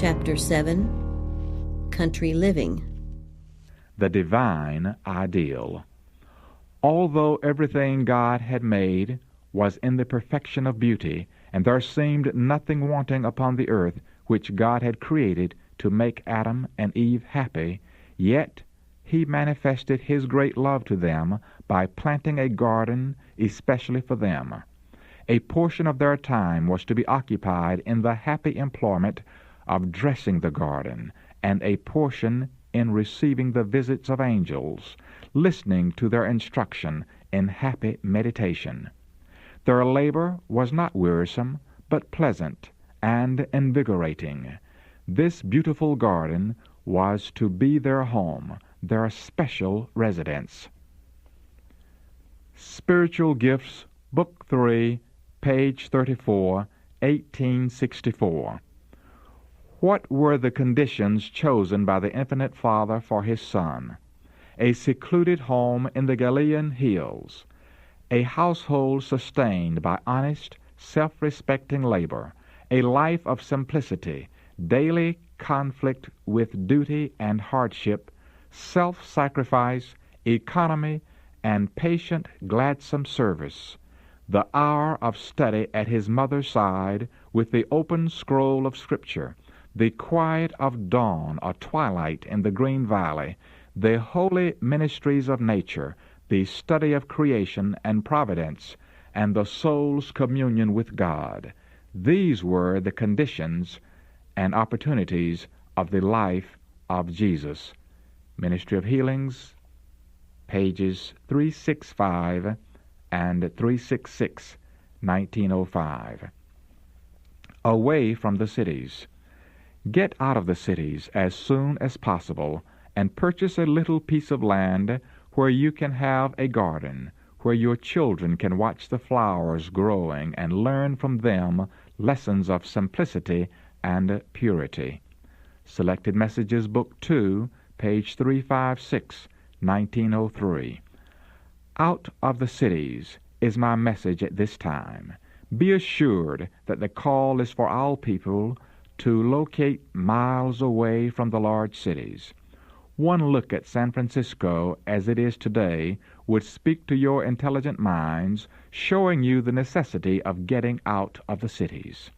Chapter 7, Country Living. The Divine Ideal. Although everything God had made was in the perfection of beauty, and there seemed nothing wanting upon the earth which God had created to make Adam and Eve happy, yet He manifested His great love to them by planting a garden especially for them. A portion of their time was to be occupied in the happy employment of dressing the garden, and a portion in receiving the visits of angels, listening to their instruction in happy meditation. Their labor was not wearisome, but pleasant and invigorating. This beautiful garden was to be their home, their special residence. Spiritual Gifts, Book 3, page 34, 1864. What were the conditions chosen by the Infinite Father for His Son? A secluded home in the Galilean hills, a household sustained by honest, self-respecting labor, a life of simplicity, daily conflict with duty and hardship, self-sacrifice, economy, and patient, gladsome service, the hour of study at His mother's side with the open scroll of Scripture, the quiet of dawn or twilight in the green valley, the holy ministries of nature, the study of creation and providence, and the soul's communion with God. These were the conditions and opportunities of the life of Jesus. Ministry of Healings, pages 365 and 366, 1905. Away from the cities. Get out of the cities as soon as possible and purchase a little piece of land where you can have a garden, where your children can watch the flowers growing and learn from them lessons of simplicity and purity. Selected Messages, Book 2, page 356, 1903. Out of the cities is my message at this time. Be assured that the call is for all people to locate miles away from the large cities. One look at San Francisco as it is today would speak to your intelligent minds, showing you the necessity of getting out of the cities.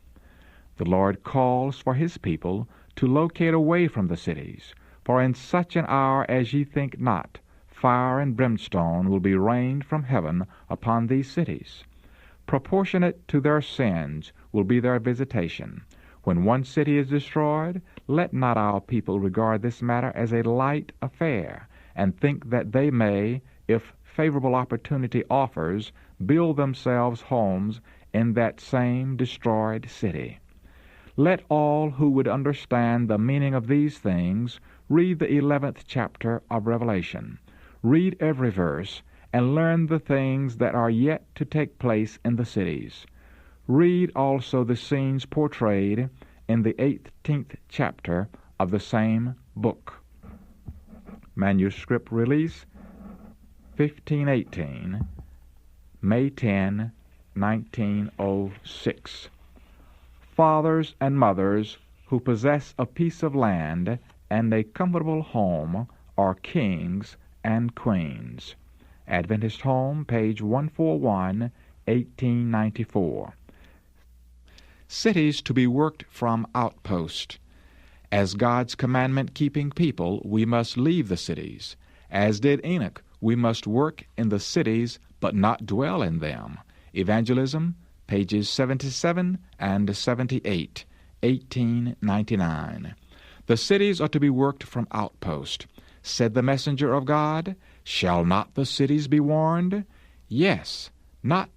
The Lord calls for His people to locate away from the cities, for in such an hour as ye think not, fire and brimstone will be rained from heaven upon these cities. Proportionate to their sins will be their visitation. When one city is destroyed, let not our people regard this matter as a light affair, and think that they may, if favorable opportunity offers, build themselves homes in that same destroyed city. Let all who would understand the meaning of these things read the 11th chapter of Revelation. Read every verse, and learn the things that are yet to take place in the cities. Read also the scenes portrayed in the 18th chapter of the same book. Manuscript release, 1518, May 10, 1906. Fathers and mothers who possess a piece of land and a comfortable home are kings and queens. Adventist Home, page 141, 1894. Cities to be worked from outpost. As God's commandment-keeping people, we must leave the cities. As did Enoch, we must work in the cities, but not dwell in them. Evangelism, pages 77 and 78, 1899. The cities are to be worked from outpost. Said the messenger of God, "Shall not the cities be warned?" Yes, not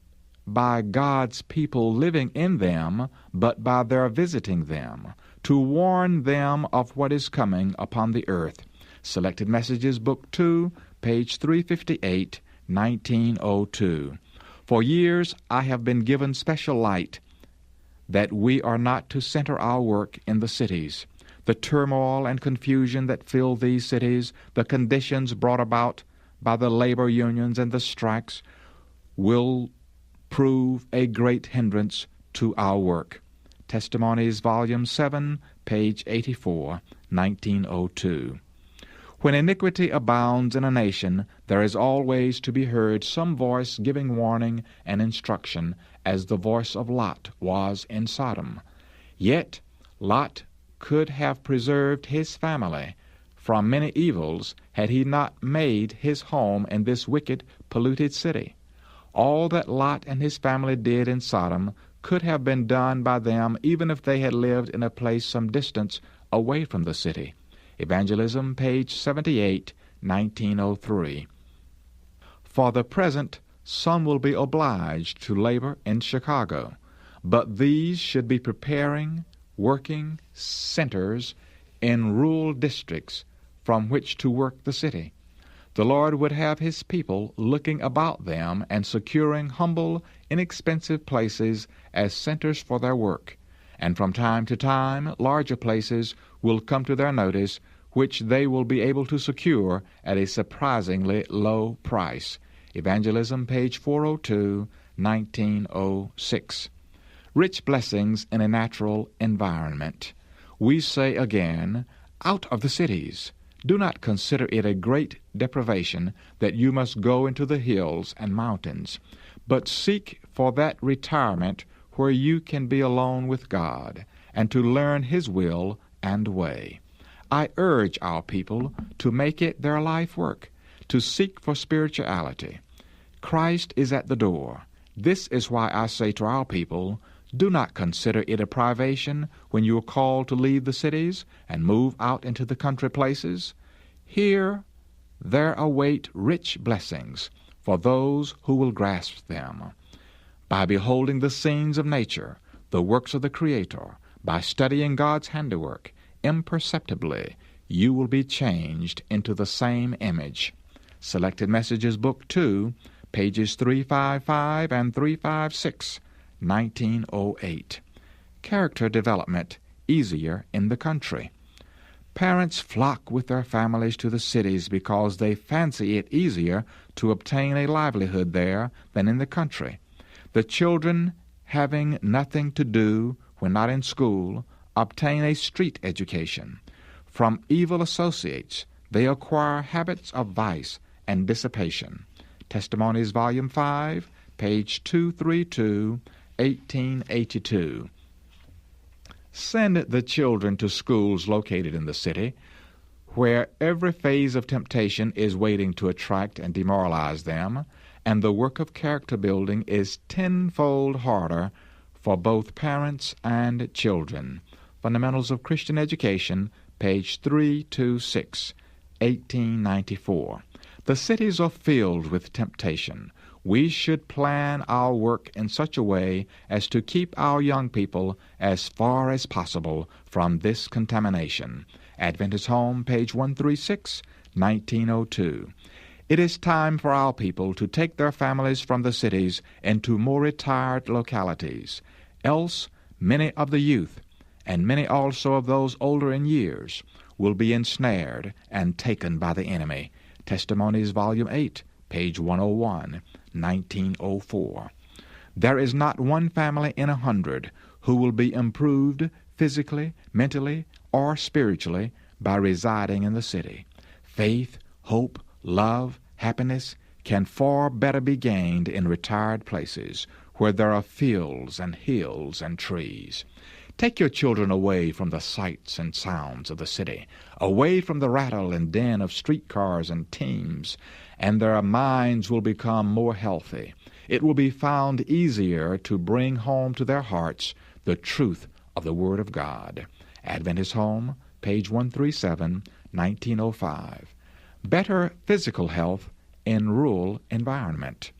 by God's people living in them, but by their visiting them, to warn them of what is coming upon the earth. Selected Messages, Book 2, page 358, 1902. For years I have been given special light that we are not to center our work in the cities. The turmoil and confusion that fill these cities, the conditions brought about by the labor unions and the strikes, will prove a great hindrance to our work. Testimonies, Volume 7, page 84, 1902. When iniquity abounds in a nation, there is always to be heard some voice giving warning and instruction, as the voice of Lot was in Sodom. Yet Lot could have preserved his family from many evils had he not made his home in this wicked, polluted city. All that Lot and his family did in Sodom could have been done by them even if they had lived in a place some distance away from the city. Evangelism, page 78, 1903. For the present, some will be obliged to labor in Chicago, but these should be preparing, working centers in rural districts from which to work the city. The Lord would have his people looking about them and securing humble, inexpensive places as centers for their work, and from time to time larger places will come to their notice, which they will be able to secure at a surprisingly low price. Evangelism, page 402, 1906. Rich blessings in a natural environment. We say again, out of the cities. Do not consider it a great deprivation that you must go into the hills and mountains, but seek for that retirement where you can be alone with God, and to learn his will and way. I urge our people to make it their life work, to seek for spirituality. Christ is at the door. This is why I say to our people, do not consider it a privation when you are called to leave the cities and move out into the country places. Here there await rich blessings for those who will grasp them. By beholding the scenes of nature, the works of the Creator, by studying God's handiwork, imperceptibly you will be changed into the same image. Selected Messages, Book 2, pages 355 and 356, 1908. Character development easier in the country. Parents flock with their families to the cities because they fancy it easier to obtain a livelihood there than in the country. The children, having nothing to do when not in school, obtain a street education. From evil associates, they acquire habits of vice and dissipation. Testimonies, Volume 5, page 232, 1882. Send the children to schools located in the city, where every phase of temptation is waiting to attract and demoralize them, and the work of character building is tenfold harder for both parents and children. Fundamentals of Christian Education, page 326, 1894. The cities are filled with temptation. We should plan our work in such a way as to keep our young people as far as possible from this contamination. Adventist Home, page 136, 1902. It is time for our people to take their families from the cities into more retired localities. Else, many of the youth, and many also of those older in years, will be ensnared and taken by the enemy. Testimonies, Volume 8, page 101, 1904. There is not one family in 100 who will be improved physically, mentally, or spiritually by residing in the city. Faith, hope, love, happiness can far better be gained in retired places where there are fields and hills and trees. Take your children away from the sights and sounds of the city, away from the rattle and din of streetcars and teams, and their minds will become more healthy. It will be found easier to bring home to their hearts the truth of the Word of God. Adventist Home, page 137, 1905. Better physical health in rural environment.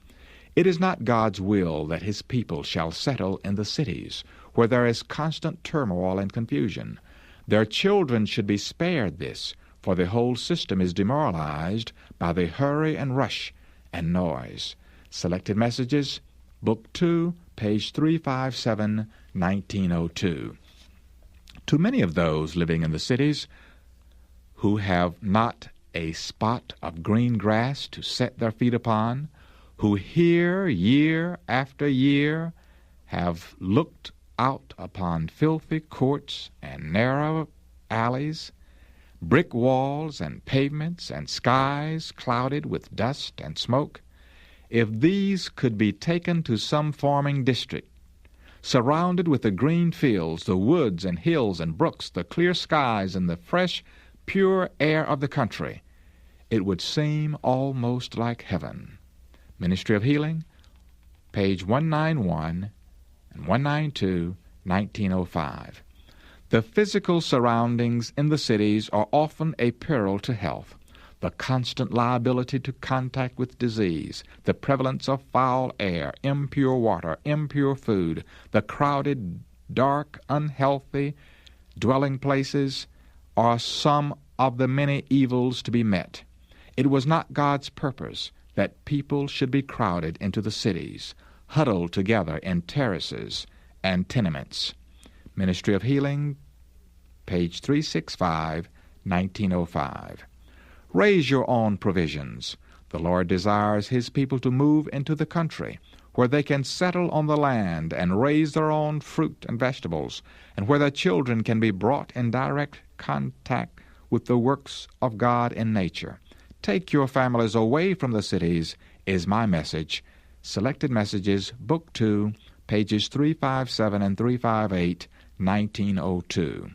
It is not God's will that his people shall settle in the cities, where there is constant turmoil and confusion. Their children should be spared this, for the whole system is demoralized by the hurry and rush and noise. Selected Messages, Book 2, page 357, 1902. To many of those living in the cities who have not a spot of green grass to set their feet upon, who here, year after year, have looked out upon filthy courts and narrow alleys, brick walls and pavements and skies clouded with dust and smoke, if these could be taken to some farming district, surrounded with the green fields, the woods and hills and brooks, the clear skies and the fresh, pure air of the country, it would seem almost like heaven. Ministry of Healing, page 191 and 192, 1905. The physical surroundings in the cities are often a peril to health. The constant liability to contact with disease, the prevalence of foul air, impure water, impure food, the crowded, dark, unhealthy dwelling places are some of the many evils to be met. It was not God's purpose that people should be crowded into the cities, huddled together in terraces and tenements. Ministry of Healing, page 365, 1905. Raise your own provisions. The Lord desires His people to move into the country, where they can settle on the land and raise their own fruit and vegetables, and where their children can be brought in direct contact with the works of God in nature. Take your families away from the cities is my message. Selected Messages, Book 2, pages 357 and 358, 1902.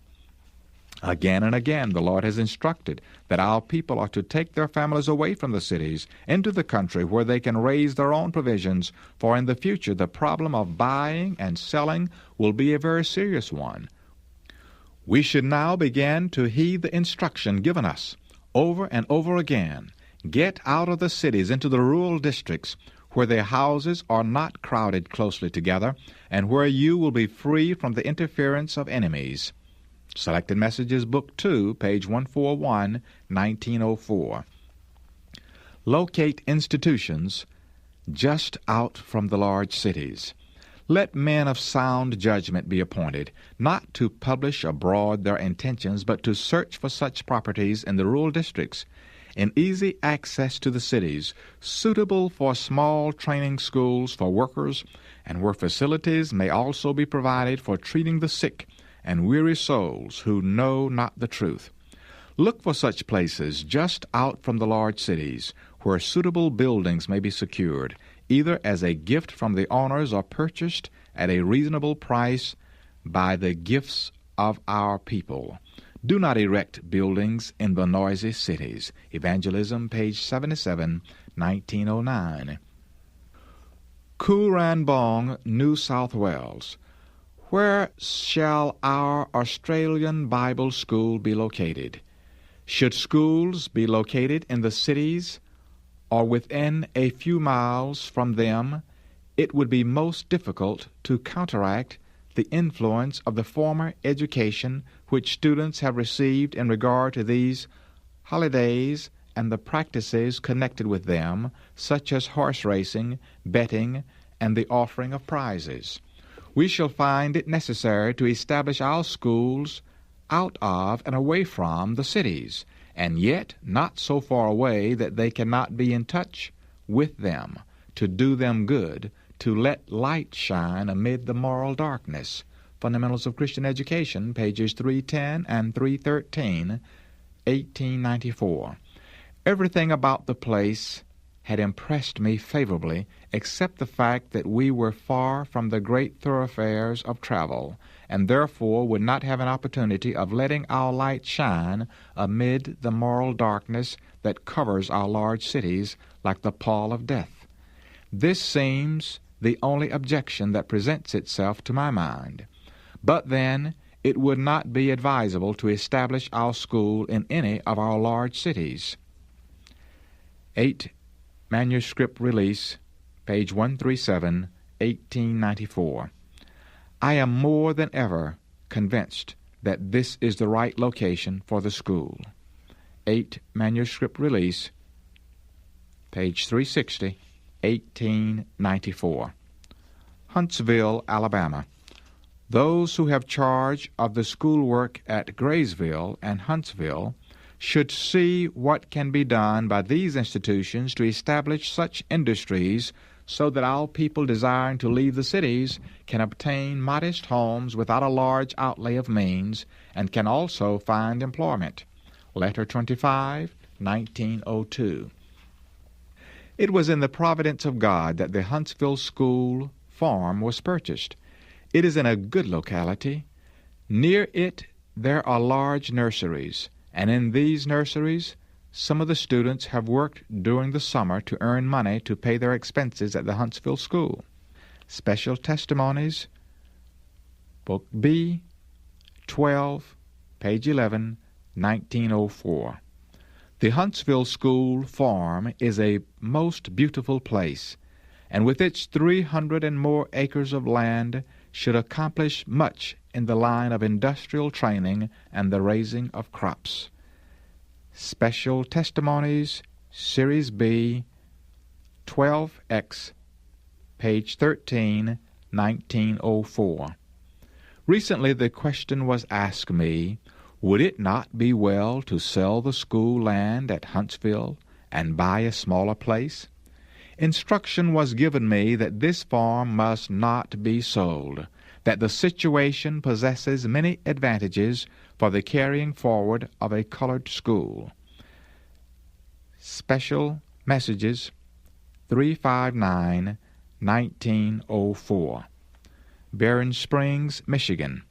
Again and again the Lord has instructed that our people are to take their families away from the cities into the country where they can raise their own provisions, for in the future the problem of buying and selling will be a very serious one. We should now begin to heed the instruction given us over and over again. Get out of the cities into the rural districts where their houses are not crowded closely together and where you will be free from the interference of enemies. Selected Messages, Book 2, page 141, 1904. Locate institutions just out from the large cities. Let men of sound judgment be appointed, not to publish abroad their intentions, but to search for such properties in the rural districts, in easy access to the cities, suitable for small training schools for workers, and where facilities may also be provided for treating the sick and weary souls who know not the truth. Look for such places just out from the large cities, where suitable buildings may be secured, either as a gift from the owners or purchased at a reasonable price by the gifts of our people. Do not erect buildings in the noisy cities. Evangelism, page 77, 1909. Cooranbong, New South Wales. Where shall our Australian Bible School be located? Should schools be located in the cities or within a few miles from them, it would be most difficult to counteract the influence of the former education which students have received in regard to these holidays and the practices connected with them, such as horse racing, betting, and the offering of prizes. We shall find it necessary to establish our schools out of and away from the cities, and yet not so far away that they cannot be in touch with them, to do them good, to let light shine amid the moral darkness. Fundamentals of Christian Education, pages 310 and 313, 1894. Everything about the place had impressed me favorably, except the fact that we were far from the great thoroughfares of travel, and therefore would not have an opportunity of letting our light shine amid the moral darkness that covers our large cities like the pall of death. This seems the only objection that presents itself to my mind. But then it would not be advisable to establish our school in any of our large cities. 8. Manuscript Release, page 137, 1894. I am more than ever convinced that this is the right location for the school. 8. Manuscript Release, page 360, 1894. Huntsville, Alabama. Those who have charge of the schoolwork at Graysville and Huntsville should see what can be done by these institutions to establish such industries so that our people desiring to leave the cities can obtain modest homes without a large outlay of means, and can also find employment. Letter 25, 1902. It was in the providence of God that the Huntsville School farm was purchased. It is in a good locality. Near it there are large nurseries, and in these nurseries some of the students have worked during the summer to earn money to pay their expenses at the Huntsville School. Special Testimonies, Book B, 12, page 11, 1904. The Huntsville School farm is a most beautiful place, and with its 300 and more acres of land should accomplish much in the line of industrial training and the raising of crops. Special Testimonies, Series B, 12X, page 13, 1904. Recently the question was asked me, would it not be well to sell the school land at Huntsville and buy a smaller place? Instruction was given me that this farm must not be sold, that the situation possesses many advantages for the carrying forward of a colored school. Special Messages, 359, 1904. Berrien Springs, Michigan.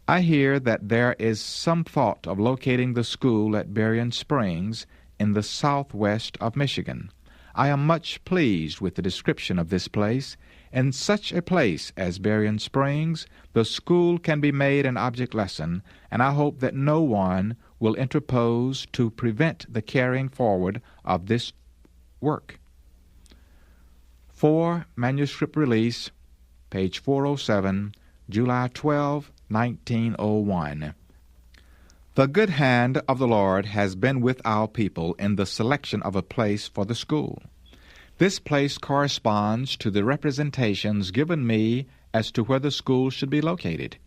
I hear that there is some thought of locating the school at Berrien Springs in the southwest of Michigan. I am much pleased with the description of this place. In such a place as Berrien Springs, the school can be made an object lesson, and I hope that no one will interpose to prevent the carrying forward of this work. 4 Manuscript Release, page 407, July 12, 1901. The good hand of the Lord has been with our people in the selection of a place for the school. This place corresponds to the representations given me as to where the school should be located.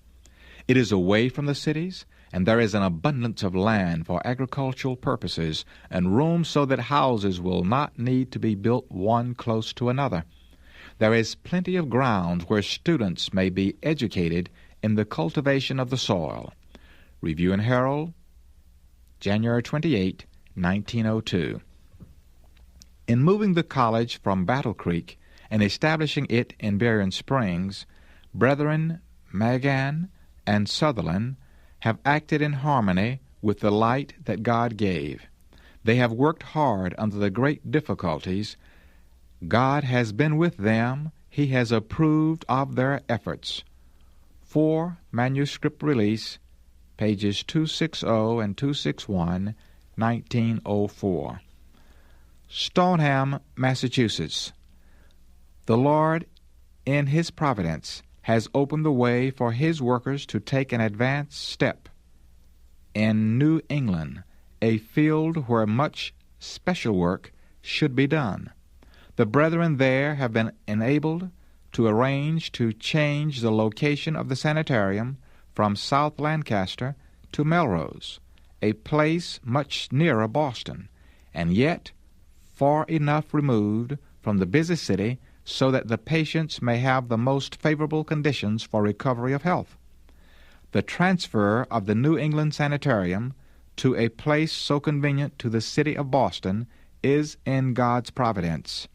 It is away from the cities, and there is an abundance of land for agricultural purposes, and room so that houses will not need to be built one close to another. There is plenty of ground where students may be educated in the cultivation of the soil. Review and Herald, January 28, 1902. In moving the college from Battle Creek and establishing it in Berrien Springs, Brethren Magan and Sutherland have acted in harmony with the light that God gave. They have worked hard under the great difficulties. God has been with them. He has approved of their efforts. 4 Manuscript Release, pages 260 and 261, 1904. Stoneham, Massachusetts. The Lord, in His providence, has opened the way for His workers to take an advanced step in New England, a field where much special work should be done. The brethren there have been enabled to arrange to change the location of the sanitarium from South Lancaster to Melrose, a place much nearer Boston, and yet far enough removed from the busy city so that the patients may have the most favorable conditions for recovery of health. The transfer of the New England Sanitarium to a place so convenient to the city of Boston is in God's providence.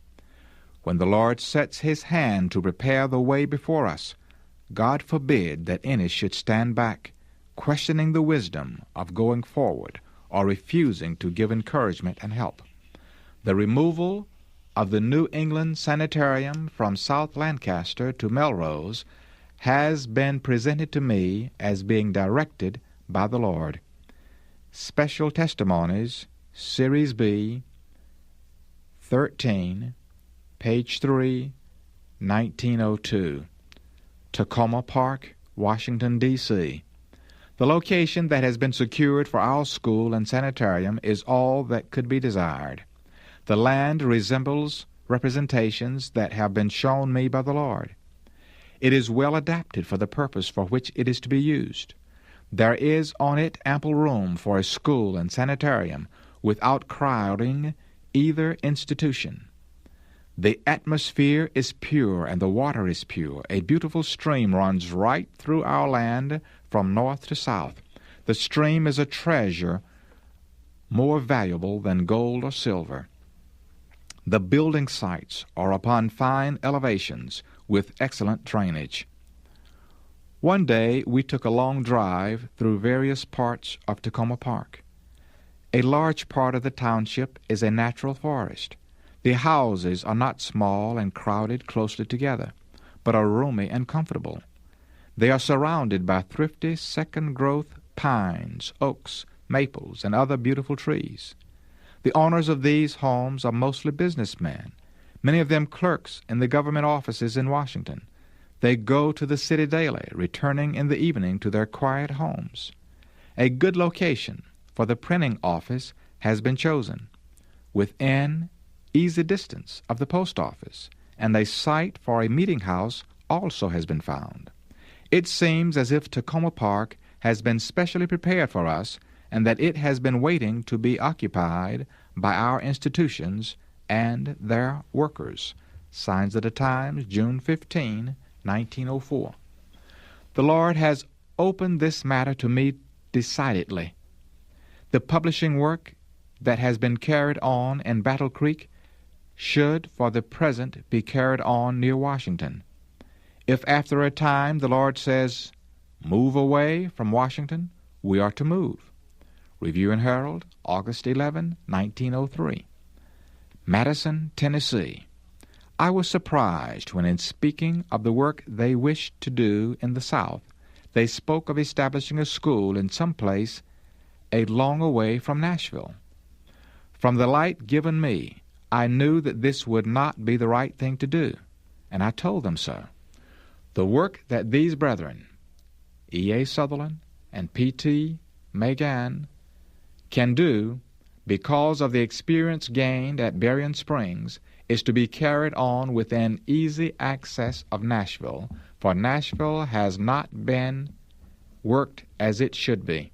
When the Lord sets His hand to prepare the way before us, God forbid that any should stand back, questioning the wisdom of going forward or refusing to give encouragement and help. The removal of the New England Sanitarium from South Lancaster to Melrose has been presented to me as being directed by the Lord. Special Testimonies, Series B, 13, page 3, 1902. Tacoma Park, Washington, D.C. The location that has been secured for our school and sanitarium is all that could be desired. The land resembles representations that have been shown me by the Lord. It is well adapted for the purpose for which it is to be used. There is on it ample room for a school and sanitarium without crowding either institution. The atmosphere is pure and the water is pure. A beautiful stream runs right through our land from north to south. The stream is a treasure more valuable than gold or silver. The building sites are upon fine elevations with excellent drainage. One day we took a long drive through various parts of Tacoma Park. A large part of the township is a natural forest. The houses are not small and crowded closely together, but are roomy and comfortable. They are surrounded by thrifty second-growth pines, oaks, maples, and other beautiful trees. The owners of these homes are mostly businessmen, many of them clerks in the government offices in Washington. They go to the city daily, returning in the evening to their quiet homes. A good location for the printing office has been chosen, within easy distance of the post office, and a site for a meeting house also has been found. It seems as if Tacoma Park has been specially prepared for us, and that it has been waiting to be occupied by our institutions and their workers. Signs of the Times, June 15, 1904. The Lord has opened this matter to me decidedly. The publishing work that has been carried on in Battle Creek should for the present be carried on near Washington. If after a time the Lord says, "Move away from Washington," we are to move. Review and Herald, August 11, 1903. Madison, Tennessee. I was surprised when in speaking of the work they wished to do in the South, they spoke of establishing a school in some place a long way from Nashville. From the light given me, I knew that this would not be the right thing to do, and I told them so. The work that these brethren, E.A. Sutherland and P.T. Magan, can do, because of the experience gained at Berrien Springs, is to be carried on within easy access of Nashville, for Nashville has not been worked as it should be.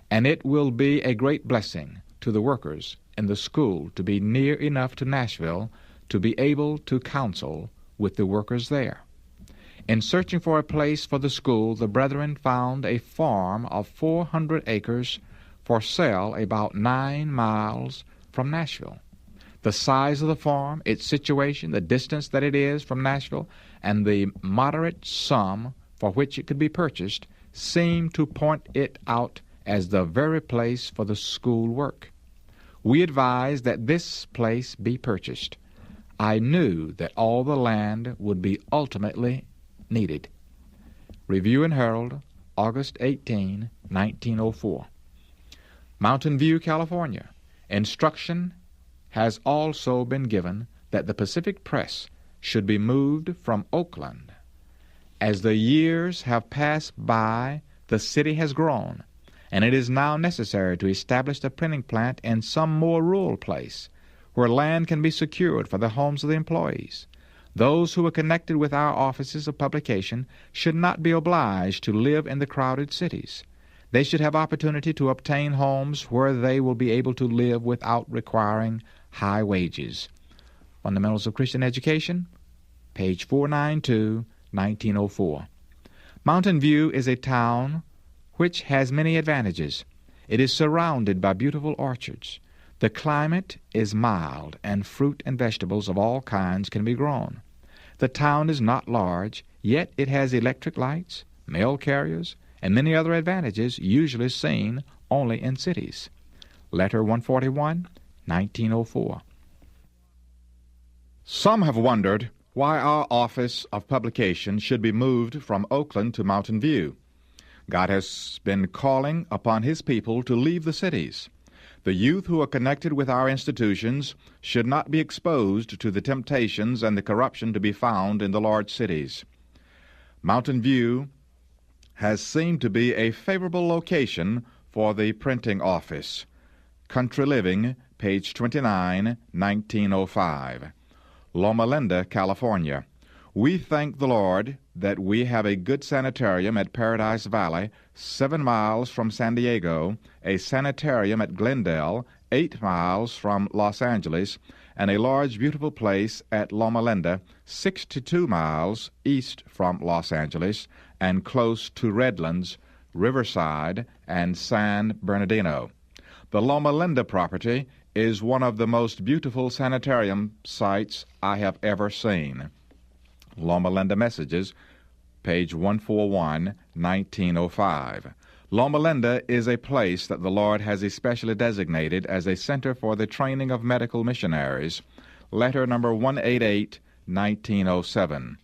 And it will be a great blessing to the workers in the school to be near enough to Nashville to be able to counsel with the workers there. In searching for a place for the school, the brethren found a farm of 400 acres for sale about 9 miles from Nashville. The size of the farm, its situation, the distance that it is from Nashville, and the moderate sum for which it could be purchased seemed to point it out as the very place for the school work. We advised that this place be purchased. I knew that all the land would be ultimately needed. Review and Herald, August 18, 1904. Mountain View, California. Instruction has also been given that the Pacific Press should be moved from Oakland. As the years have passed by, the city has grown, and it is now necessary to establish the printing plant in some more rural place, where land can be secured for the homes of the employees. Those who are connected with our offices of publication should not be obliged to live in the crowded cities. They should have opportunity to obtain homes where they will be able to live without requiring high wages. Fundamentals of Christian Education, page 492, 1904. Mountain View is a town which has many advantages. It is surrounded by beautiful orchards. The climate is mild, and fruit and vegetables of all kinds can be grown. The town is not large, yet it has electric lights, mail carriers, and many other advantages usually seen only in cities. Letter 141, 1904. Some have wondered why our office of publication should be moved from Oakland to Mountain View. God has been calling upon His people to leave the cities. The youth who are connected with our institutions should not be exposed to the temptations and the corruption to be found in the large cities. Mountain View has seemed to be a favorable location for the printing office. Country Living, page 29, 1905. Loma Linda, California. We thank the Lord that we have a good sanitarium at Paradise Valley, 7 miles from San Diego, a sanitarium at Glendale, 8 miles from Los Angeles, and a large, beautiful place at Loma Linda, 62 miles east from Los Angeles and close to Redlands, Riverside, and San Bernardino. The Loma Linda property is one of the most beautiful sanitarium sites I have ever seen. Loma Linda Messages, page 141, 1905. Loma Linda is a place that the Lord has especially designated as a center for the training of medical missionaries. Letter number 188, 1907.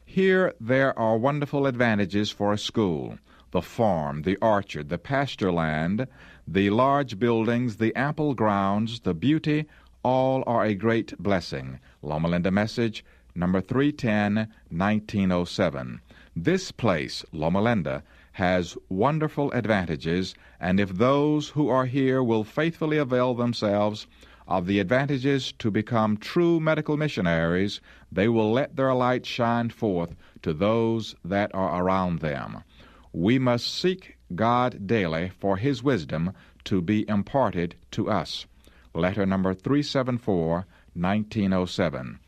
Here there are wonderful advantages for a school. The farm, the orchard, the pasture land, the large buildings, the ample grounds, the beauty, all are a great blessing. Loma Linda Message, number 310, 1907. This place, Loma Linda, has wonderful advantages, and if those who are here will faithfully avail themselves of the advantages to become true medical missionaries, they will let their light shine forth to those that are around them. We must seek God daily for His wisdom to be imparted to us. Letter number 374, 1907.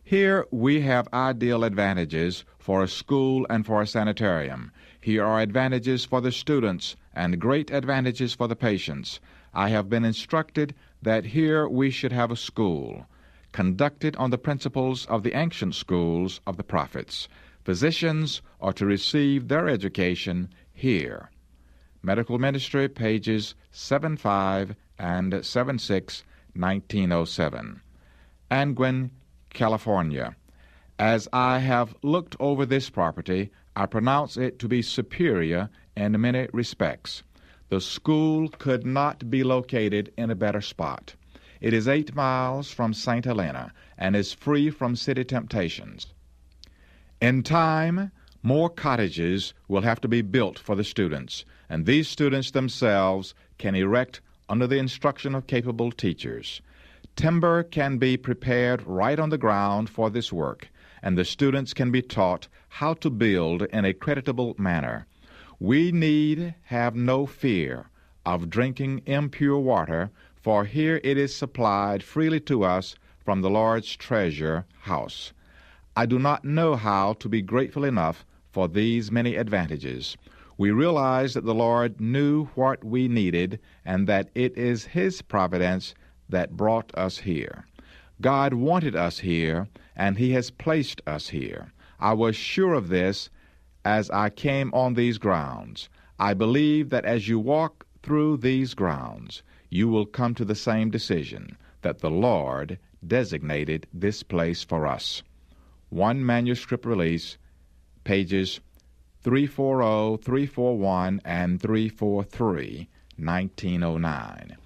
Here we have ideal advantages for a school and for a sanitarium. Here are advantages for the students and great advantages for the patients. I have been instructed that here we should have a school, conducted on the principles of the ancient schools of the prophets. Physicians are to receive their education here. Medical Ministry, pages 75 and 76, 1907. Angwin, California. As I have looked over this property, I pronounce it to be superior in many respects. The school could not be located in a better spot. It is 8 miles from St. Helena and is free from city temptations. In time, more cottages will have to be built for the students, and these students themselves can erect under the instruction of capable teachers. Timber can be prepared right on the ground for this work, and the students can be taught how to build in a creditable manner. We need have no fear of drinking impure water, for here it is supplied freely to us from the Lord's treasure house. I do not know how to be grateful enough for these many advantages. We realize that the Lord knew what we needed and that it is His providence that brought us here. God wanted us here, and He has placed us here. I was sure of this as I came on these grounds. I believe that as you walk through these grounds, you will come to the same decision, that the Lord designated this place for us. One manuscript release, pages 340, 341, and 343, 1909.